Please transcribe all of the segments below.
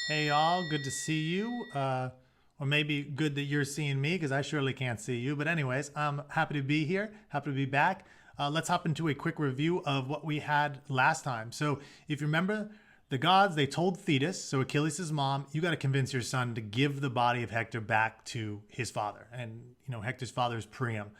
Hey y'all, good to see you. Or maybe good that you're seeing me because I surely can't see you. But anyways, I'm happy to be here, happy to be back. Let's hop into a quick review of what we had last time. So if you remember, the gods, they told Thetis, so Achilles' mom, you got to convince your son to give the body of Hector back to his father. And, Hector's father is Priam.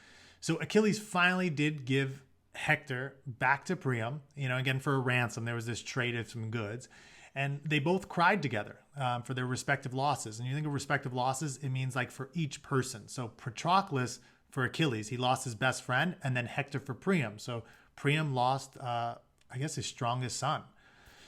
So Achilles finally did give Hector back to Priam, again for a ransom. There was this trade of some goods. And they both cried together for their respective losses. And you think of respective losses, it means like for each person. So Patroclus for Achilles, he lost his best friend, and then Hector for Priam. So Priam lost, his strongest son.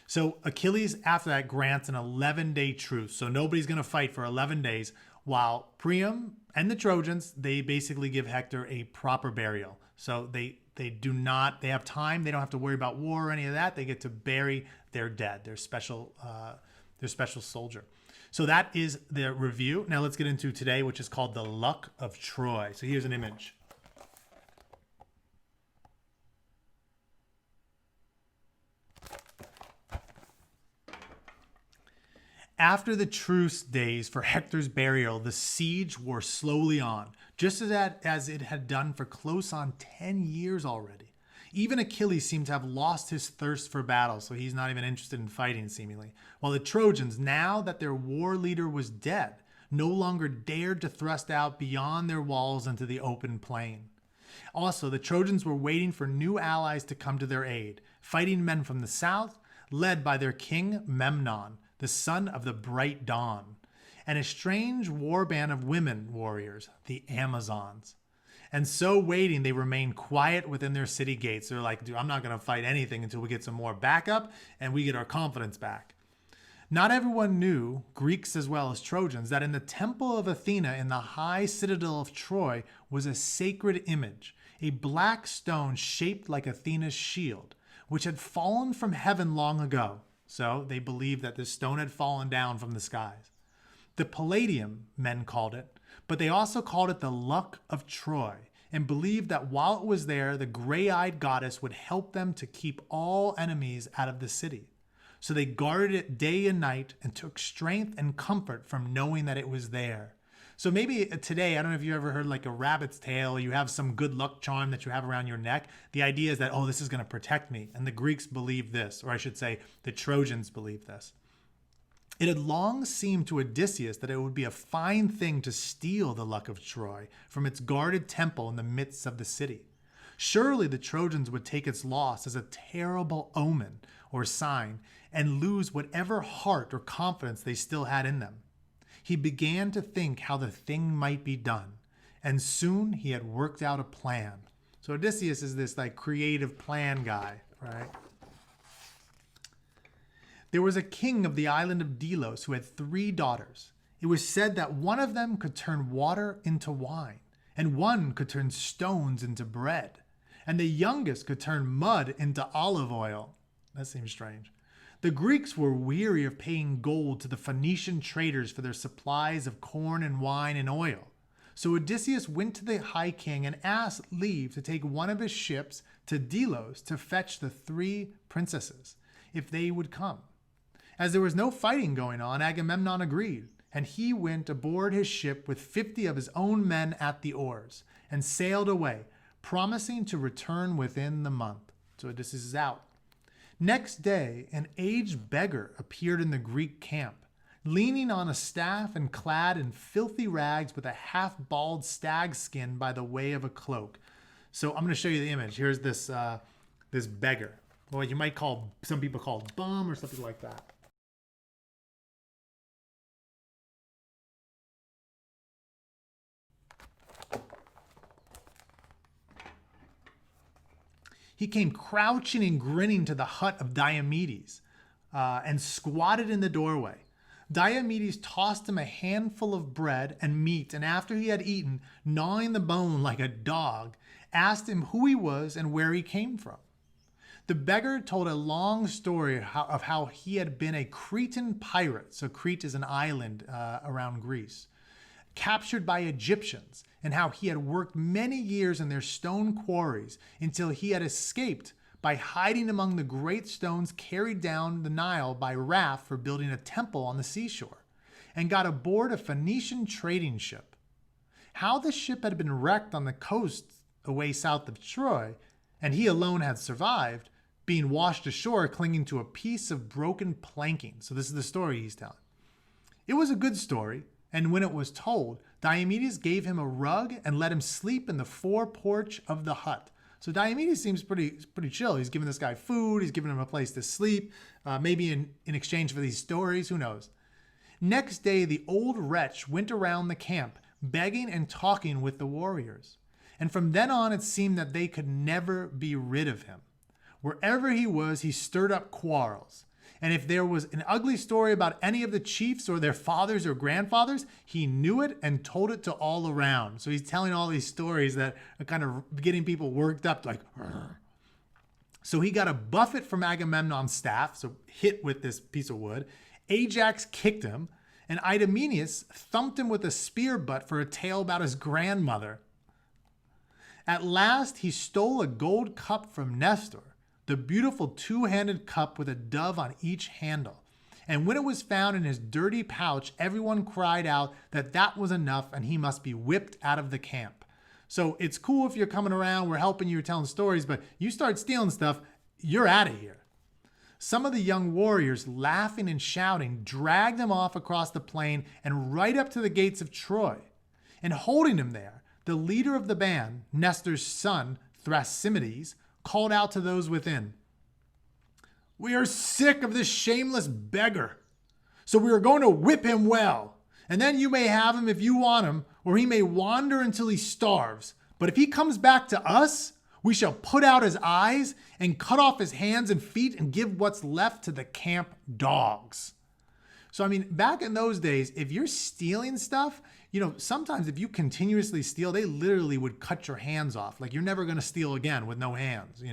So Achilles, after that, grants an 11-day truce. So nobody's going to fight for 11 days, while Priam and the Trojans, they basically give Hector a proper burial. So they have time. They don't have to worry about war or any of that. They get to bury their dead, their special soldier. So that is the review. Now let's get into today, which is called the Luck of Troy. So here's an image. After the truce days for Hector's burial, the siege wore slowly on, just as it had done for close on 10 years already. Even Achilles seemed to have lost his thirst for battle, so he's not even interested in fighting, seemingly. While the Trojans, now that their war leader was dead, no longer dared to thrust out beyond their walls into the open plain. Also, the Trojans were waiting for new allies to come to their aid, fighting men from the south, led by their king Memnon, the son of the bright dawn, and a strange war band of women warriors, the Amazons. And so waiting, they remained quiet within their city gates. They're like, dude, I'm not going to fight anything until we get some more backup and we get our confidence back. Not everyone knew, Greeks as well as Trojans, that in the temple of Athena in the high citadel of Troy was a sacred image, a black stone shaped like Athena's shield, which had fallen from heaven long ago. So they believed that this stone had fallen down from the skies. The Palladium, men called it, but they also called it the Luck of Troy, and believed that while it was there, the gray-eyed goddess would help them to keep all enemies out of the city. So they guarded it day and night and took strength and comfort from knowing that it was there. So maybe today, I don't know if you ever heard like a rabbit's tail, you have some good luck charm that you have around your neck. The idea is that, oh, this is going to protect me. And the Greeks believed this, or I should say the Trojans believed this. It had long seemed to Odysseus that it would be a fine thing to steal the Luck of Troy from its guarded temple in the midst of the city. Surely the Trojans would take its loss as a terrible omen or sign and lose whatever heart or confidence they still had in them. He began to think how the thing might be done, and soon he had worked out a plan. So Odysseus is this like creative plan guy, right? There was a king of the island of Delos who had 3 daughters. It was said that one of them could turn water into wine, and one could turn stones into bread, and the youngest could turn mud into olive oil. That seems strange. The Greeks were weary of paying gold to the Phoenician traders for their supplies of corn and wine and oil. So Odysseus went to the high king and asked leave to take one of his ships to Delos to fetch the 3 princesses, if they would come. As there was no fighting going on, Agamemnon agreed, and he went aboard his ship with 50 of his own men at the oars, and sailed away, promising to return within the month. So Odysseus is out. Next day, an aged beggar appeared in the Greek camp, leaning on a staff and clad in filthy rags with a half-bald stag skin by the way of a cloak. So I'm going to show you the image. Here's this beggar. Well, you might call, some people call it bum or something like that. He came crouching and grinning to the hut of Diomedes and squatted in the doorway. Diomedes tossed him a handful of bread and meat, and after he had eaten, gnawing the bone like a dog, asked him who he was and where he came from. The beggar told a long story of how he had been a Cretan pirate. So Crete is an island around Greece, captured by Egyptians, and how he had worked many years in their stone quarries until he had escaped by hiding among the great stones carried down the Nile by raft for building a temple on the seashore, and got aboard a Phoenician trading ship. How the ship had been wrecked on the coast away south of Troy, and he alone had survived, being washed ashore clinging to a piece of broken planking. So this is the story he's telling. It was a good story, and when it was told, Diomedes gave him a rug and let him sleep in the foreporch of the hut. So Diomedes seems pretty chill. He's giving this guy food. He's giving him a place to sleep, maybe in exchange for these stories. Who knows? Next day, the old wretch went around the camp, begging and talking with the warriors. And from then on, it seemed that they could never be rid of him. Wherever he was, he stirred up quarrels. And if there was an ugly story about any of the chiefs or their fathers or grandfathers, he knew it and told it to all around. So he's telling all these stories that are kind of getting people worked up, like, "Rrr." So he got a buffet from Agamemnon's staff, so hit with this piece of wood. Ajax kicked him, and Idomeneus thumped him with a spear butt for a tale about his grandmother. At last, he stole a gold cup from Nestor, the beautiful two-handed cup with a dove on each handle. And when it was found in his dirty pouch, everyone cried out that that was enough and he must be whipped out of the camp. So it's cool if you're coming around, we're helping you, you're telling stories, but you start stealing stuff, you're out of here. Some of the young warriors, laughing and shouting, dragged him off across the plain and right up to the gates of Troy. And holding him there, the leader of the band, Nestor's son, Thrasymedes, called out to those within, "We are sick of this shameless beggar, so we are going to whip him well. And then you may have him if you want him, or he may wander until he starves. But if he comes back to us, we shall put out his eyes and cut off his hands and feet and give what's left to the camp dogs." So, I mean, back in those days, if you're stealing stuff, sometimes if you continuously steal, they literally would cut your hands off. Like, you're never going to steal again with no hands,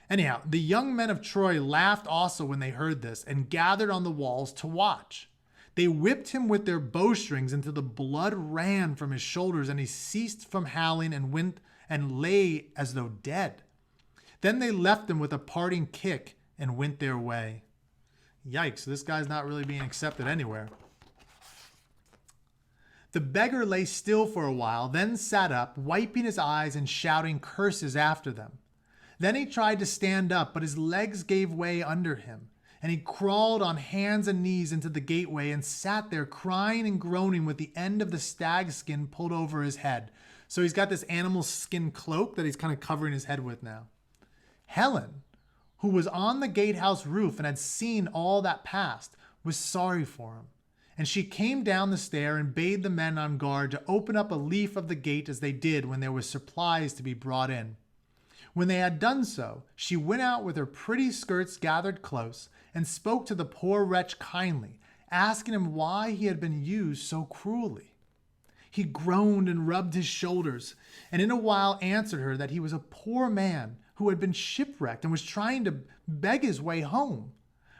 Anyhow, the young men of Troy laughed also when they heard this and gathered on the walls to watch. They whipped him with their bowstrings until the blood ran from his shoulders and he ceased from howling and went and lay as though dead. Then they left him with a parting kick and went their way. Yikes, this guy's not really being accepted anywhere. The beggar lay still for a while, then sat up, wiping his eyes and shouting curses after them. Then he tried to stand up, but his legs gave way under him, and he crawled on hands and knees into the gateway and sat there crying and groaning with the end of the stag skin pulled over his head. So he's got this animal skin cloak that he's kind of covering his head with now. Helen, who was on the gatehouse roof and had seen all that passed, was sorry for him. And she came down the stair and bade the men on guard to open up a leaf of the gate as they did when there were supplies to be brought in. When they had done so, she went out with her pretty skirts gathered close and spoke to the poor wretch kindly, asking him why he had been used so cruelly. He groaned and rubbed his shoulders, and in a while answered her that he was a poor man who had been shipwrecked and was trying to beg his way home,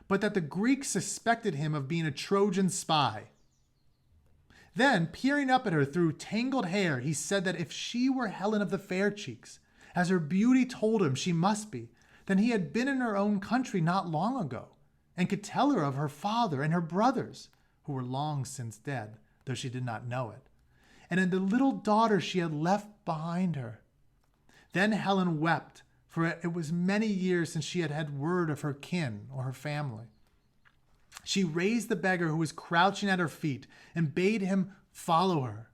but that the Greeks suspected him of being a Trojan spy. Then, peering up at her through tangled hair, he said that if she were Helen of the fair cheeks, as her beauty told him she must be, then he had been in her own country not long ago, and could tell her of her father and her brothers, who were long since dead, though she did not know it, and in the little daughter she had left behind her. Then Helen wept, for it was many years since she had had word of her kin or her family. She raised the beggar who was crouching at her feet and bade him follow her.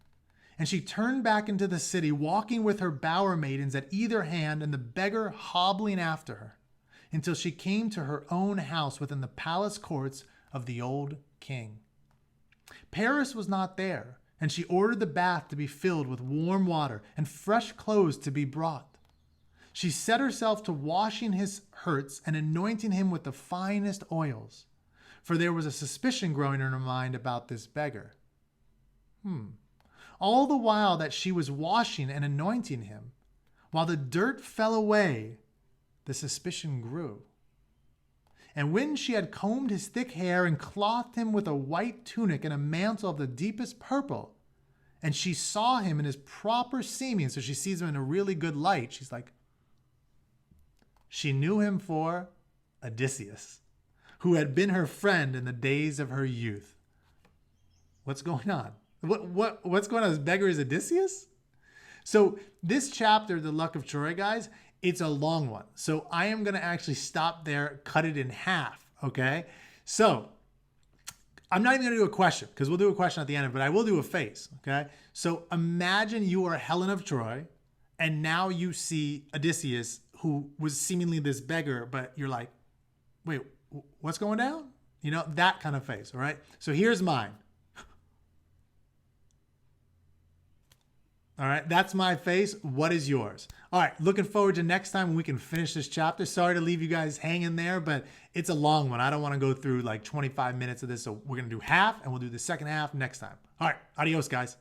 And she turned back into the city, walking with her bower maidens at either hand and the beggar hobbling after her, until she came to her own house within the palace courts of the old king. Paris was not there, and she ordered the bath to be filled with warm water and fresh clothes to be brought. She set herself to washing his hurts and anointing him with the finest oils, for there was a suspicion growing in her mind about this beggar. All the while that she was washing and anointing him, while the dirt fell away, the suspicion grew. And when she had combed his thick hair and clothed him with a white tunic and a mantle of the deepest purple, and she saw him in his proper seeming, so she sees him in a really good light, she's like, She knew him for Odysseus, who had been her friend in the days of her youth. What's going on? What's going on? This beggar is Odysseus? So this chapter, The Luck of Troy, guys, it's a long one. So I am going to actually stop there, cut it in half, okay? So I'm not even going to do a question because we'll do a question at the end, but I will do a face, okay? So imagine you are Helen of Troy, and now you see Odysseus, who was seemingly this beggar, but you're like, wait, what's going down? You know, that kind of face, all right? So here's mine. All right, that's my face. What is yours? All right, looking forward to next time when we can finish this chapter. Sorry to leave you guys hanging there, but it's a long one. I don't want to go through like 25 minutes of this, so we're going to do half, and we'll do the second half next time. All right, adios, guys.